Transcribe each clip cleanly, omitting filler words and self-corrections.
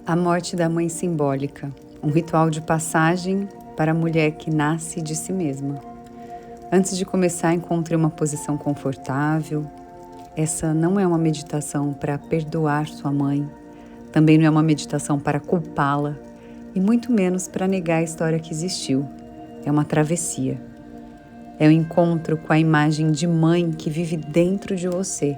A morte da mãe simbólica, um ritual de passagem para a mulher que nasce de si mesma. Antes de começar, encontre uma posição confortável. Essa não é uma meditação para perdoar sua mãe, também não é uma meditação para culpá-la e muito menos para negar a história que existiu. É uma travessia. É o encontro com a imagem de mãe que vive dentro de você.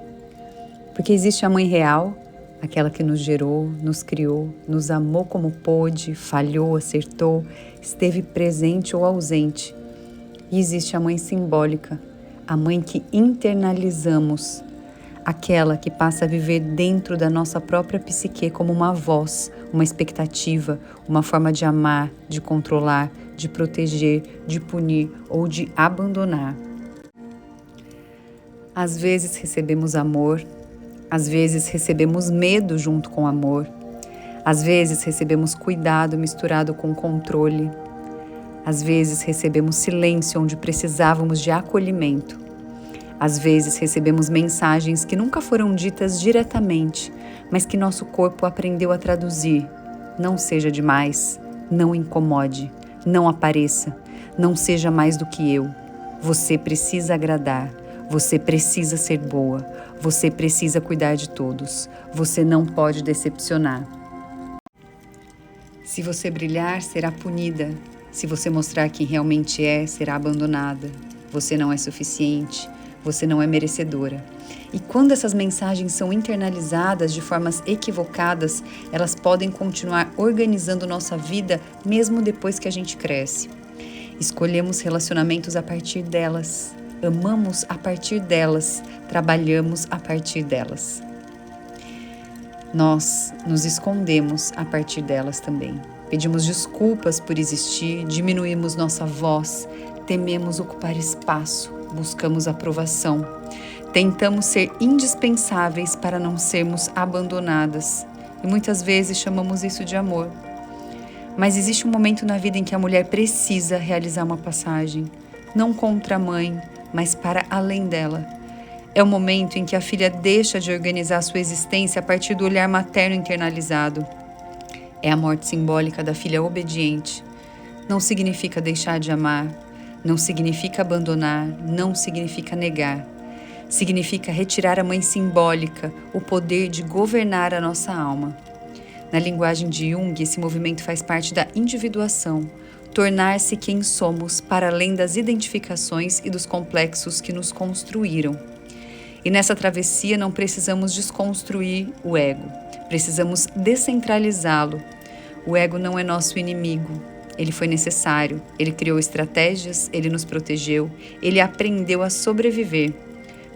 Porque existe a mãe real, aquela que nos gerou, nos criou, nos amou como pôde, falhou, acertou, esteve presente ou ausente. E existe a mãe simbólica, a mãe que internalizamos, aquela que passa a viver dentro da nossa própria psique como uma voz, uma expectativa, uma forma de amar, de controlar, de proteger, de punir ou de abandonar. Às vezes recebemos amor, às vezes recebemos medo junto com amor, às vezes recebemos cuidado misturado com controle, às vezes recebemos silêncio onde precisávamos de acolhimento, às vezes recebemos mensagens que nunca foram ditas diretamente, mas que nosso corpo aprendeu a traduzir. Não seja demais, não incomode, não apareça, não seja mais do que eu. Você precisa agradar. Você precisa ser boa, você precisa cuidar de todos, você não pode decepcionar. Se você brilhar, será punida. Se você mostrar quem realmente é, será abandonada. Você não é suficiente, você não é merecedora. E quando essas mensagens são internalizadas de formas equivocadas, elas podem continuar organizando nossa vida mesmo depois que a gente cresce. Escolhemos relacionamentos a partir delas. Amamos a partir delas, trabalhamos a partir delas. Nós nos escondemos a partir delas também. Pedimos desculpas por existir, diminuímos nossa voz, tememos ocupar espaço, buscamos aprovação. Tentamos ser indispensáveis para não sermos abandonadas e muitas vezes chamamos isso de amor. Mas existe um momento na vida em que a mulher precisa realizar uma passagem, não contra a mãe, mas para além dela. É o momento em que a filha deixa de organizar sua existência a partir do olhar materno internalizado. É a morte simbólica da filha obediente. Não significa deixar de amar, não significa abandonar, não significa negar. Significa retirar a mãe simbólica, o poder de governar a nossa alma. Na linguagem de Jung, esse movimento faz parte da individuação, tornar-se quem somos para além das identificações e dos complexos que nos construíram. E nessa travessia não precisamos desconstruir o ego, precisamos descentralizá-lo. O ego não é nosso inimigo, ele foi necessário, ele criou estratégias, ele nos protegeu, ele aprendeu a sobreviver.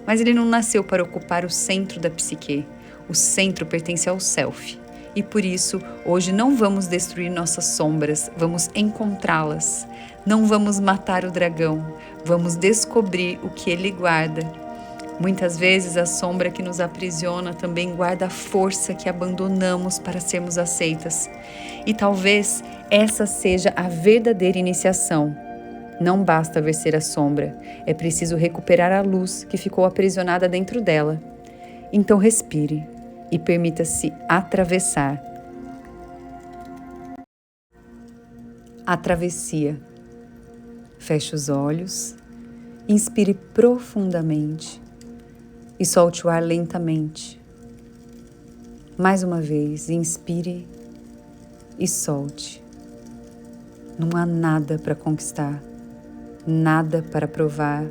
Mas ele não nasceu para ocupar o centro da psique, o centro pertence ao self. E por isso, hoje não vamos destruir nossas sombras, vamos encontrá-las. Não vamos matar o dragão, vamos descobrir o que ele guarda. Muitas vezes a sombra que nos aprisiona também guarda a força que abandonamos para sermos aceitas. E talvez essa seja a verdadeira iniciação. Não basta vencer a sombra, é preciso recuperar a luz que ficou aprisionada dentro dela. Então respire e permita-se atravessar. A travessia. Feche os olhos, inspire profundamente e solte o ar lentamente. Mais uma vez, inspire e solte. Não há nada para conquistar, nada para provar,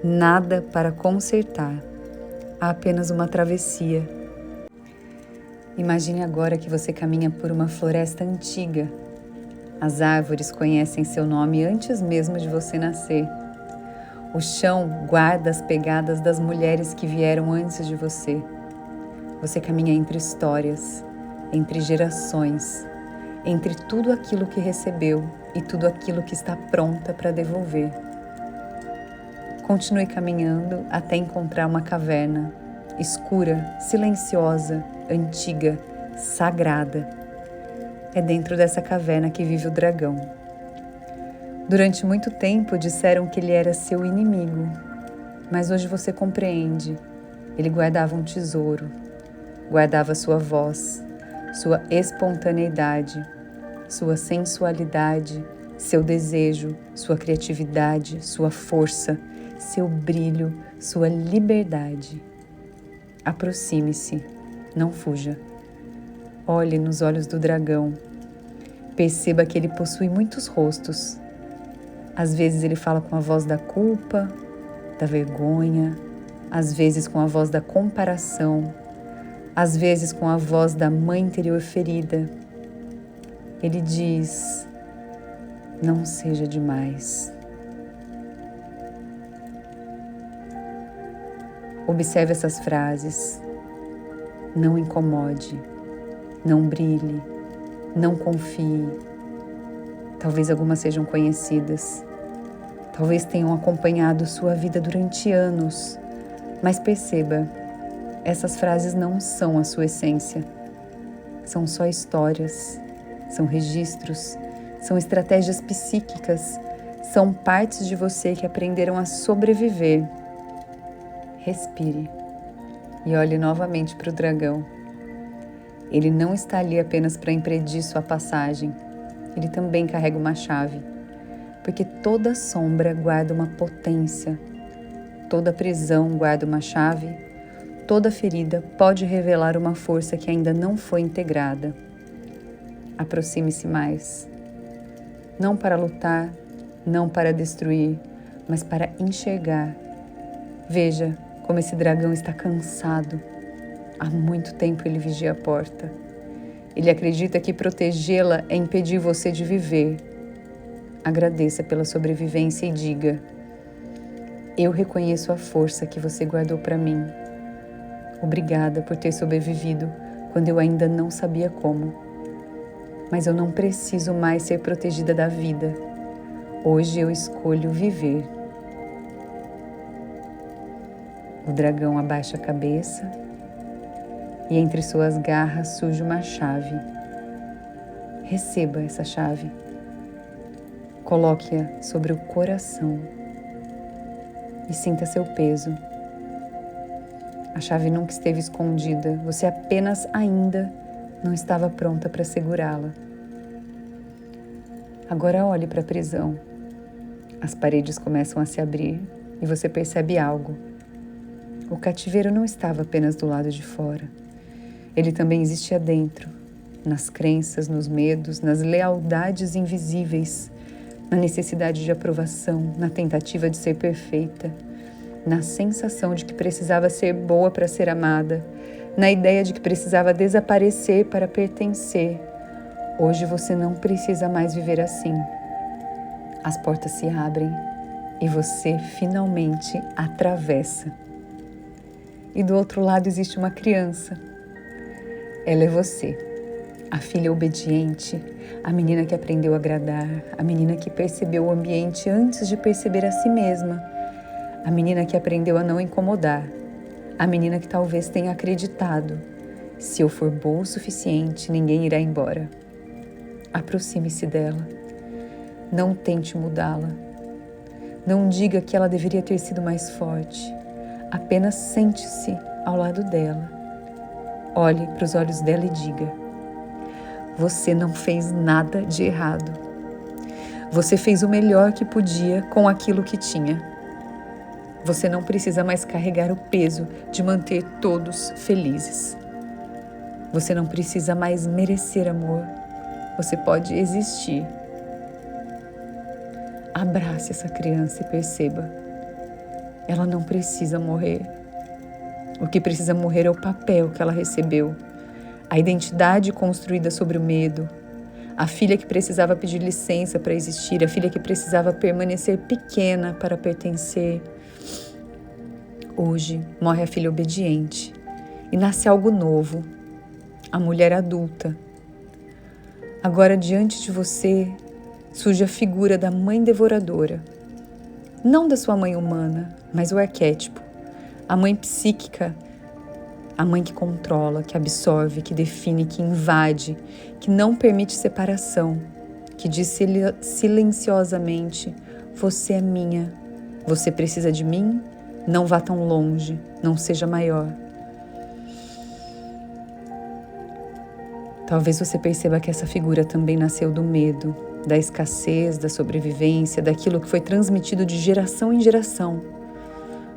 nada para consertar. Há apenas uma travessia. Imagine agora que você caminha por uma floresta antiga. As árvores conhecem seu nome antes mesmo de você nascer. O chão guarda as pegadas das mulheres que vieram antes de você. Você caminha entre histórias, entre gerações, entre tudo aquilo que recebeu e tudo aquilo que está pronta para devolver. Continue caminhando até encontrar uma caverna, escura, silenciosa, antiga, sagrada. É dentro dessa caverna que vive o dragão. Durante muito tempo disseram que ele era seu inimigo, mas hoje você compreende. Ele guardava um tesouro, guardava sua voz, sua espontaneidade, sua sensualidade, seu desejo, sua criatividade, sua força, seu brilho, sua liberdade. Aproxime-se, não fuja. Olhe nos olhos do dragão. Perceba que ele possui muitos rostos. Às vezes ele fala com a voz da culpa, da vergonha, às vezes com a voz da comparação, às vezes com a voz da mãe interior ferida. Ele diz: não seja demais. Observe essas frases. Não incomode, não brilhe, não confie. Talvez algumas sejam conhecidas. Talvez tenham acompanhado sua vida durante anos. Mas perceba, essas frases não são a sua essência. São só histórias, são registros, são estratégias psíquicas, são partes de você que aprenderam a sobreviver. Respire e olhe novamente para o dragão. Ele não está ali apenas para impedir sua passagem. Ele também carrega uma chave, porque toda sombra guarda uma potência, toda prisão guarda uma chave, toda ferida pode revelar uma força que ainda não foi integrada. Aproxime-se mais, não para lutar, não para destruir, mas para enxergar. Veja como esse dragão está cansado. Há muito tempo ele vigia a porta. Ele acredita que protegê-la é impedir você de viver. Agradeça pela sobrevivência e diga: eu reconheço a força que você guardou para mim. Obrigada por ter sobrevivido quando eu ainda não sabia como. Mas eu não preciso mais ser protegida da vida. Hoje eu escolho viver. O dragão abaixa a cabeça e entre suas garras surge uma chave. Receba essa chave. Coloque-a sobre o coração e sinta seu peso. A chave nunca esteve escondida, você apenas ainda não estava pronta para segurá-la. Agora olhe para a prisão. As paredes começam a se abrir e você percebe algo. O cativeiro não estava apenas do lado de fora. Ele também existia dentro, nas crenças, nos medos, nas lealdades invisíveis, na necessidade de aprovação, na tentativa de ser perfeita, na sensação de que precisava ser boa para ser amada, na ideia de que precisava desaparecer para pertencer. Hoje você não precisa mais viver assim. As portas se abrem e você finalmente atravessa. E do outro lado existe uma criança. Ela é você, a filha obediente, a menina que aprendeu a agradar, a menina que percebeu o ambiente antes de perceber a si mesma, a menina que aprendeu a não incomodar, a menina que talvez tenha acreditado: se eu for boa o suficiente, ninguém irá embora. Aproxime-se dela. Não tente mudá-la. Não diga que ela deveria ter sido mais forte. Apenas sente-se ao lado dela. Olhe para os olhos dela e diga: você não fez nada de errado. Você fez o melhor que podia com aquilo que tinha. Você não precisa mais carregar o peso de manter todos felizes. Você não precisa mais merecer amor. Você pode existir. Abrace essa criança e perceba: ela não precisa morrer. O que precisa morrer é o papel que ela recebeu, a identidade construída sobre o medo, a filha que precisava pedir licença para existir, a filha que precisava permanecer pequena para pertencer. Hoje morre a filha obediente e nasce algo novo, a mulher adulta. Agora diante de você surge a figura da mãe devoradora. Não da sua mãe humana, mas o arquétipo. A mãe psíquica, a mãe que controla, que absorve, que define, que invade, que não permite separação, que diz silenciosamente: você é minha, você precisa de mim, não vá tão longe, não seja maior. Talvez você perceba que essa figura também nasceu do medo, da escassez, da sobrevivência, daquilo que foi transmitido de geração em geração.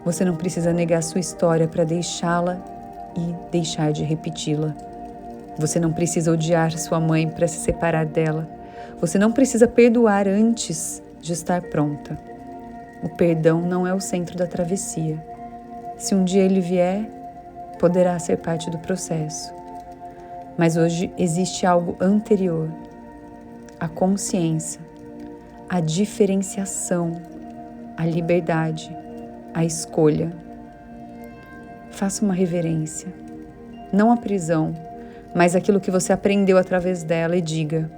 Você não precisa negar sua história para deixá-la e deixar de repeti-la. Você não precisa odiar sua mãe para se separar dela. Você não precisa perdoar antes de estar pronta. O perdão não é o centro da travessia. Se um dia ele vier, poderá ser parte do processo. Mas hoje existe algo anterior, a consciência, a diferenciação, a liberdade, a escolha. Faça uma reverência, não a prisão, mas aquilo que você aprendeu através dela e diga: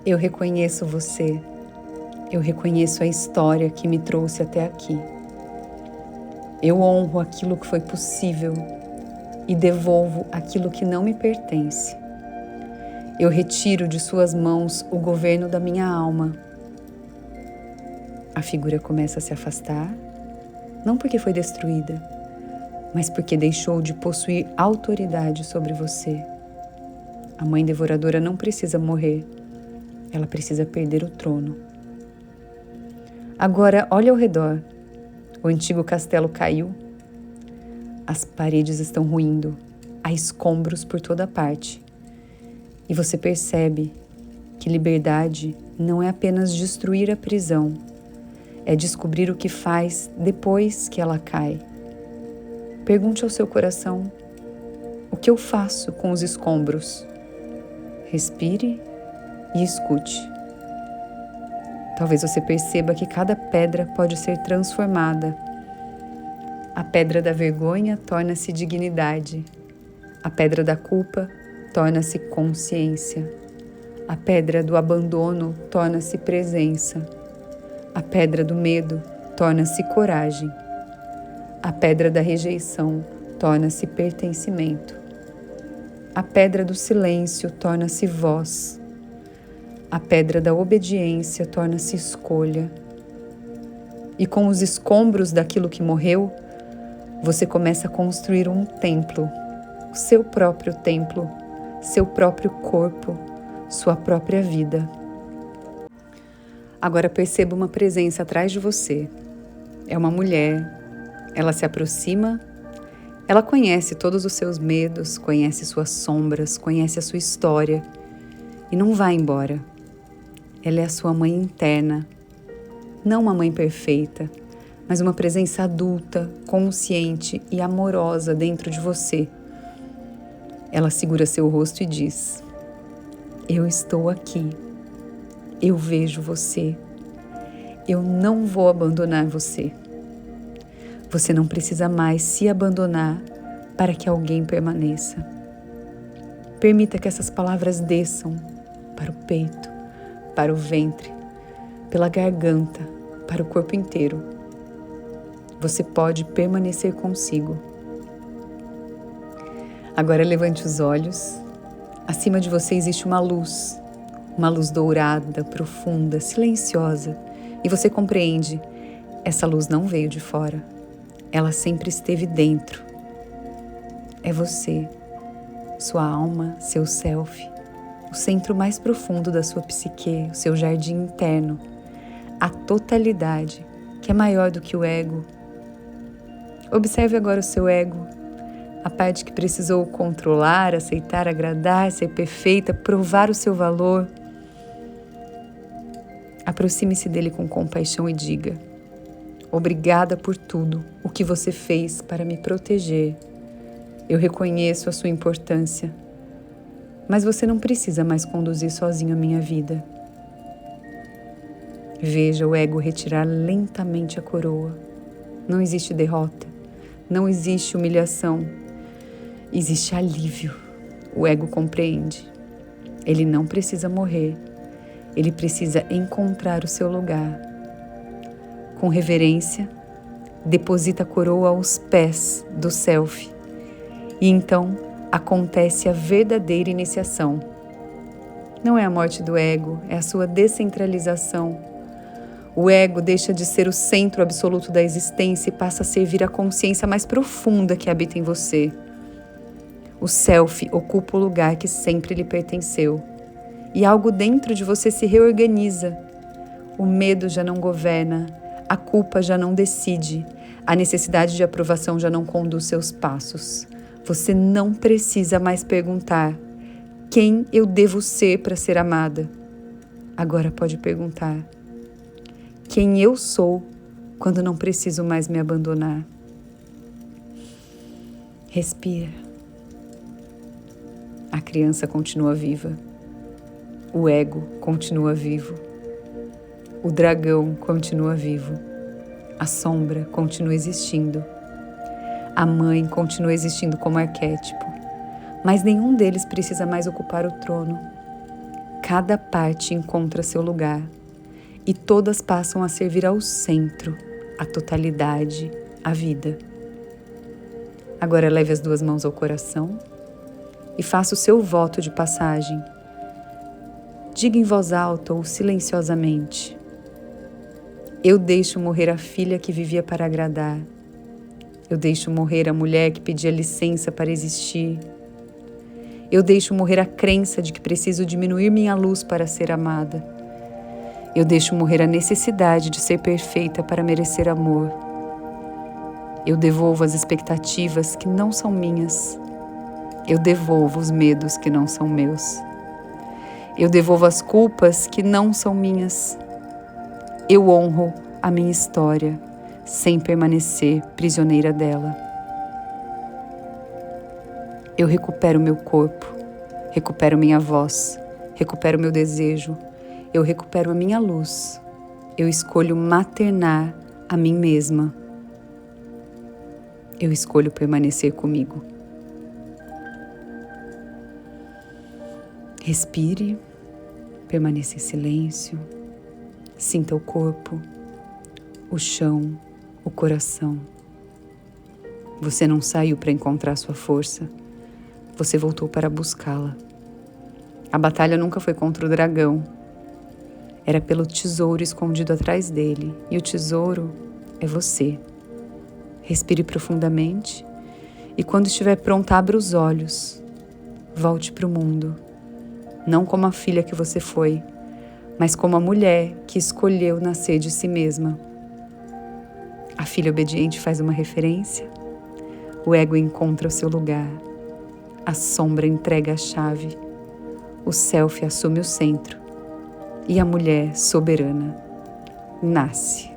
eu reconheço você, eu reconheço a história que me trouxe até aqui. Eu honro aquilo que foi possível e devolvo aquilo que não me pertence. Eu retiro de suas mãos o governo da minha alma. A figura começa a se afastar, não porque foi destruída, mas porque deixou de possuir autoridade sobre você. A mãe devoradora não precisa morrer, ela precisa perder o trono. Agora olhe ao redor. O antigo castelo caiu. As paredes estão ruindo, há escombros por toda parte. E você percebe que liberdade não é apenas destruir a prisão, é descobrir o que faz depois que ela cai. Pergunte ao seu coração: o que eu faço com os escombros? Respire e escute. Talvez você perceba que cada pedra pode ser transformada. A pedra da vergonha torna-se dignidade. A pedra da culpa torna-se consciência. A pedra do abandono torna-se presença. A pedra do medo torna-se coragem. A pedra da rejeição torna-se pertencimento. A pedra do silêncio torna-se voz. A pedra da obediência torna-se escolha. E com os escombros daquilo que morreu, você começa a construir um templo, o seu próprio templo, seu próprio corpo, sua própria vida. Agora perceba uma presença atrás de você. É uma mulher. Ela se aproxima. Ela conhece todos os seus medos, conhece suas sombras, conhece a sua história e não vai embora. Ela é a sua mãe interna, não uma mãe perfeita, mas uma presença adulta, consciente e amorosa dentro de você. Ela segura seu rosto e diz: eu estou aqui, eu vejo você, eu não vou abandonar você. Você não precisa mais se abandonar para que alguém permaneça. Permita que essas palavras desçam para o peito, para o ventre, pela garganta, para o corpo inteiro. Você pode permanecer consigo. Agora levante os olhos. Acima de você existe uma luz dourada, profunda, silenciosa. E você compreende, essa luz não veio de fora. Ela sempre esteve dentro. É você, sua alma, seu self, o centro mais profundo da sua psique, o seu jardim interno, a totalidade, que é maior do que o ego. Observe agora o seu ego, a parte que precisou controlar, aceitar, agradar, ser perfeita, provar o seu valor. Aproxime-se dele com compaixão e diga: obrigada por tudo o que você fez para me proteger. Eu reconheço a sua importância, mas você não precisa mais conduzir sozinho a minha vida. Veja o ego retirar lentamente a coroa. Não existe derrota, não existe humilhação, existe alívio. O ego compreende. Ele não precisa morrer, ele precisa encontrar o seu lugar. Com reverência, deposita a coroa aos pés do self. E então acontece a verdadeira iniciação. Não é a morte do ego, é a sua descentralização. O ego deixa de ser o centro absoluto da existência e passa a servir a consciência mais profunda que habita em você. O self ocupa o lugar que sempre lhe pertenceu. E algo dentro de você se reorganiza. O medo já não governa, a culpa já não decide, a necessidade de aprovação já não conduz seus passos. Você não precisa mais perguntar: quem eu devo ser para ser amada? Agora pode perguntar: quem eu sou quando não preciso mais me abandonar? Respira. A criança continua viva. O ego continua vivo. O dragão continua vivo. A sombra continua existindo. A mãe continua existindo como arquétipo. Mas nenhum deles precisa mais ocupar o trono. Cada parte encontra seu lugar. E todas passam a servir ao centro, à totalidade, à vida. Agora leve as 2 mãos ao coração e faça o seu voto de passagem. Diga em voz alta ou silenciosamente: eu deixo morrer a filha que vivia para agradar. Eu deixo morrer a mulher que pedia licença para existir. Eu deixo morrer a crença de que preciso diminuir minha luz para ser amada. Eu deixo morrer a necessidade de ser perfeita para merecer amor. Eu devolvo as expectativas que não são minhas. Eu devolvo os medos que não são meus. Eu devolvo as culpas que não são minhas. Eu honro a minha história, sem permanecer prisioneira dela. Eu recupero meu corpo, recupero minha voz, recupero meu desejo, eu recupero a minha luz. Eu escolho maternar a mim mesma. Eu escolho permanecer comigo. Respire, permaneça em silêncio, sinta o corpo, o chão, o coração. Você não saiu para encontrar sua força, você voltou para buscá-la. A batalha nunca foi contra o dragão, era pelo tesouro escondido atrás dele, e o tesouro é você. Respire profundamente e quando estiver pronta, abra os olhos, volte para o mundo. Não como a filha que você foi, mas como a mulher que escolheu nascer de si mesma. A filha obediente faz uma referência, o ego encontra o seu lugar, a sombra entrega a chave, o self assume o centro e a mulher soberana nasce.